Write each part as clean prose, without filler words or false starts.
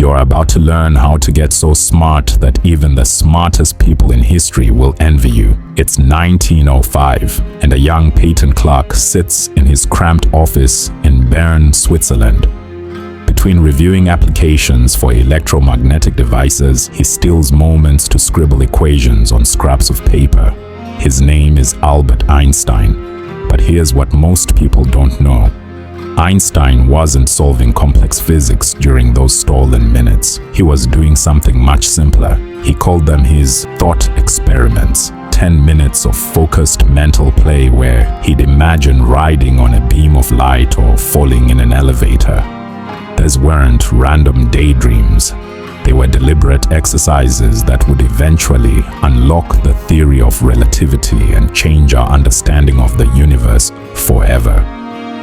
You're about to learn how to get so smart that even the smartest people in history will envy you. It's 1905, and a young patent clerk sits in his cramped office in Bern, Switzerland. Between reviewing applications for electromagnetic devices, he steals moments to scribble equations on scraps of paper. His name is Albert Einstein. But here's what most people don't know. Einstein wasn't solving complex physics during those stolen minutes. He was doing something much simpler. He called them his thought experiments. 10 minutes of focused mental play where he'd imagine riding on a beam of light or falling in an elevator. These weren't random daydreams. They were deliberate exercises that would eventually unlock the theory of relativity and change our understanding of the universe forever.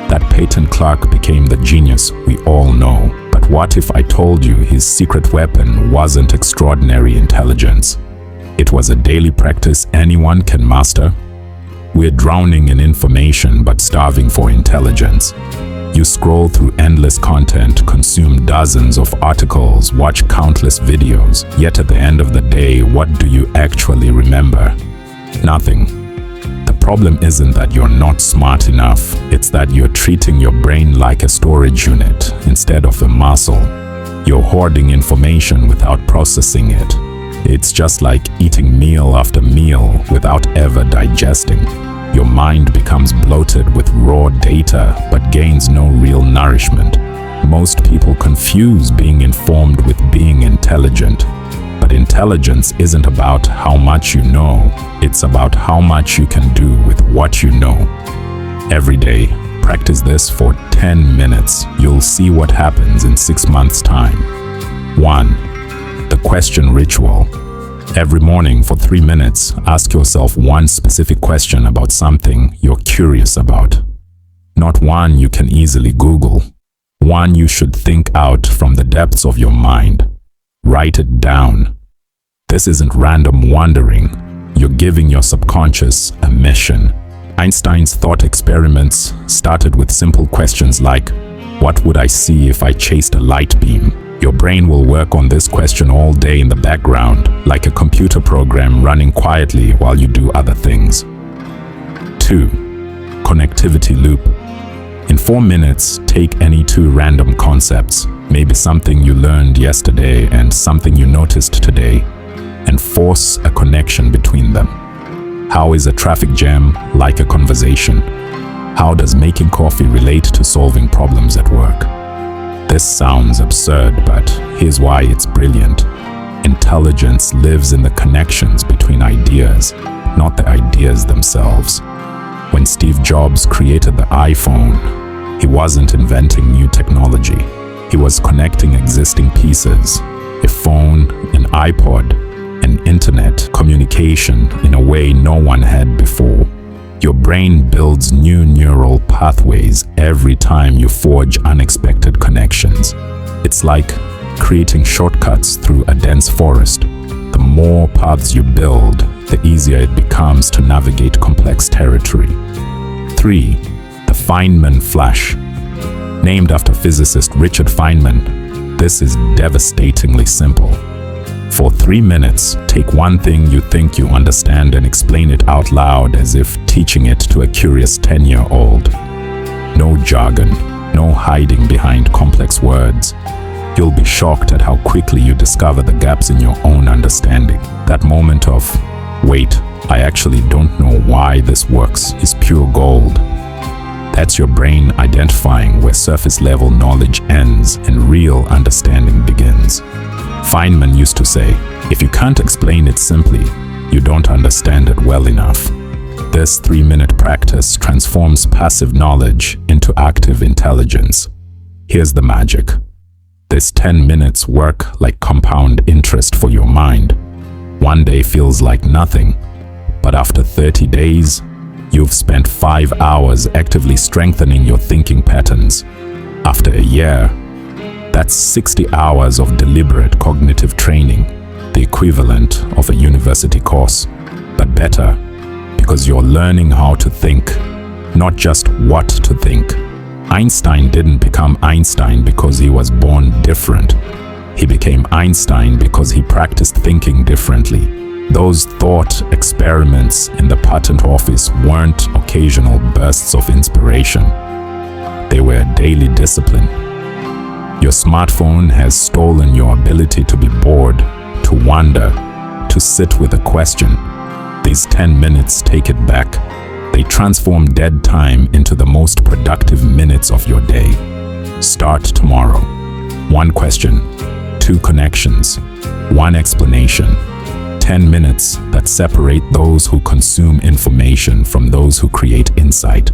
That patent clerk became the genius we all know. But what if I told you his secret weapon wasn't extraordinary intelligence? It was a daily practice anyone can master. We're drowning in information but starving for intelligence. You scroll through endless content, consume dozens of articles, watch countless videos, yet at the end of the day, what do you actually remember? Nothing. The problem isn't that you're not smart enough, it's that you're treating your brain like a storage unit instead of a muscle. You're hoarding information without processing it. It's just like eating meal after meal without ever digesting. Your mind becomes bloated with raw data but gains no real nourishment. Most people confuse being informed with being intelligent. But intelligence isn't about how much you know, it's about how much you can do with what you know. Every day, practice this for 10 minutes. You'll see what happens in 6 months' time. 1. The question ritual. Every morning for 3 minutes, ask yourself one specific question about something you're curious about. Not one you can easily Google. One you should think out from the depths of your mind. Write it down. This isn't random wondering. You're giving your subconscious a mission. Einstein's thought experiments started with simple questions like, what would I see if I chased a light beam? Your brain will work on this question all day in the background, like a computer program running quietly while you do other things. 2. Connectivity loop. In 4 minutes, take any 2 random concepts, maybe something you learned yesterday and something you noticed today, and force a connection between them. How is a traffic jam like a conversation? How does making coffee relate to solving problems at work? This sounds absurd, but here's why it's brilliant. Intelligence lives in the connections between ideas, not the ideas themselves. When Steve Jobs created the iPhone, he wasn't inventing new technology. He was connecting existing pieces, a phone, an iPod, an internet communication in a way no one had before. Your brain builds new neural pathways every time you forge unexpected connections. It's like creating shortcuts through a dense forest. The more paths you build, the easier it becomes to navigate complex territory. 3. The Feynman Flash. Named after physicist Richard Feynman, this is devastatingly simple. For 3 minutes, take one thing you think you understand and explain it out loud as if teaching it to a curious 10-year-old. No jargon, no hiding behind complex words. You'll be shocked at how quickly you discover the gaps in your own understanding. That moment of, wait, I actually don't know why this works, is pure gold. That's your brain identifying where surface-level knowledge ends and real understanding begins. Feynman used to say, if you can't explain it simply, you don't understand it well enough. This 3-minute practice transforms passive knowledge into active intelligence. Here's the magic. This 10 minutes work like compound interest for your mind. One day feels like nothing, but after 30 days, you've spent 5 hours actively strengthening your thinking patterns. After a year, that's 60 hours of deliberate cognitive training, the equivalent of a university course, but better, because you're learning how to think, not just what to think. Einstein didn't become Einstein because he was born different. He became became Einstein because he practiced thinking differently. Those thought experiments in the patent office weren't occasional bursts of inspiration. They were a daily discipline. Your smartphone has stolen your ability to be bored, to wonder, to sit with a question. These 10 minutes take it back. They transform dead time into the most productive minutes of your day. Start tomorrow. One question, 2 connections, 1 explanation. 10 minutes that separate those who consume information from those who create insight.